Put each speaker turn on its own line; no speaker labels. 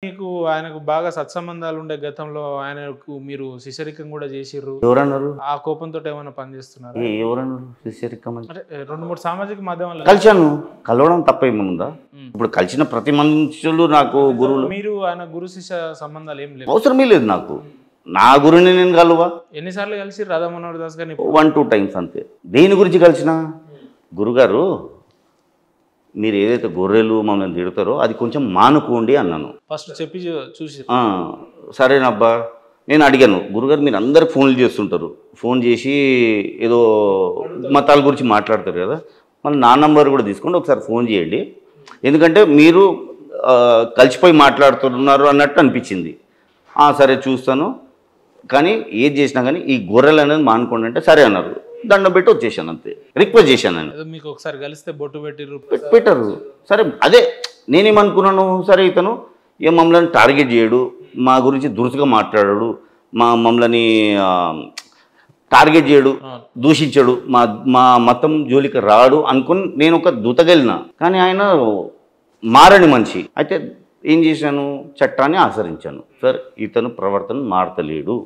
మీకు ఆయనకు బాగా సత్సంబంధాలు ఉండే గతంలో ఆయనకు మీరు శిష్యరికం కూడా చేసిర్రు.
ఎవరన్నారు?
ఆ కోపంతో ఏమైనా పని చేస్తున్నారా?
ఎవరన్నారు శిష్యరికం అని?
అంటే 2, 3 సామాజిక మాధ్యమాల్లో
కలిశాను. కలవడం తప్పేముందా? ఇప్పుడు కలిసిన ప్రతి మనుషులు నాకు గురువులు.
మీరు ఆయన గురు శిష్య సంబంధాలు ఏం లేవు.
అవసరమే లేదు నాకు. నా గురుని నేను కలువా.
ఎన్నిసార్లు కలిసి రాధా మనోహర్ దాస్ గారిని?
1-2 టైమ్స్ అంతే. దేని గురించి కలిసిన? గురుగారు మీరు ఏదైతే గొర్రెలు మమ్మల్ని తిడతారో అది కొంచెం మానుకోండి అన్నాను.
ఫస్ట్ చెప్పి చూసి
సరేనబ్బా. నేను అడిగాను, గురుగారు మీరు అందరికి ఫోన్లు చేస్తుంటారు, ఫోన్ చేసి ఏదో మతాల గురించి మాట్లాడతారు కదా, మళ్ళీ నా నంబర్ కూడా తీసుకోండి, ఒకసారి ఫోన్ చేయండి, ఎందుకంటే మీరు కలిసిపోయి మాట్లాడుతున్నారు అన్నట్టు అనిపించింది. సరే చూస్తాను, కానీ ఏది చేసినా కానీ ఈ గొర్రెలు అనేది మానుకోండి అంటే సరే అన్నారు. దండం పెట్టి వచ్చేసాను అంతే. రిక్వెస్ట్ చేశాను నేను.
మీకు ఒకసారి కలిస్తే బొట్టు
పెట్టారు. సరే అదే నేనేమనుకున్నాను, సరే ఇతను ఏ మమ్మల్ని టార్గెట్ చేయడు, మా గురించి దురుసుగా మాట్లాడాడు, మమ్మల్ని టార్గెట్ చేయడు, దూషించాడు, మా మతం జోలికి రాడు అనుకుని నేను ఒక దూతగలిన. కానీ ఆయన మారని మనిషి. అయితే ఏం చేశాను, చట్టాన్ని ఆచరించాను. సార్ ఇతను ప్రవర్తన మారతలేడు,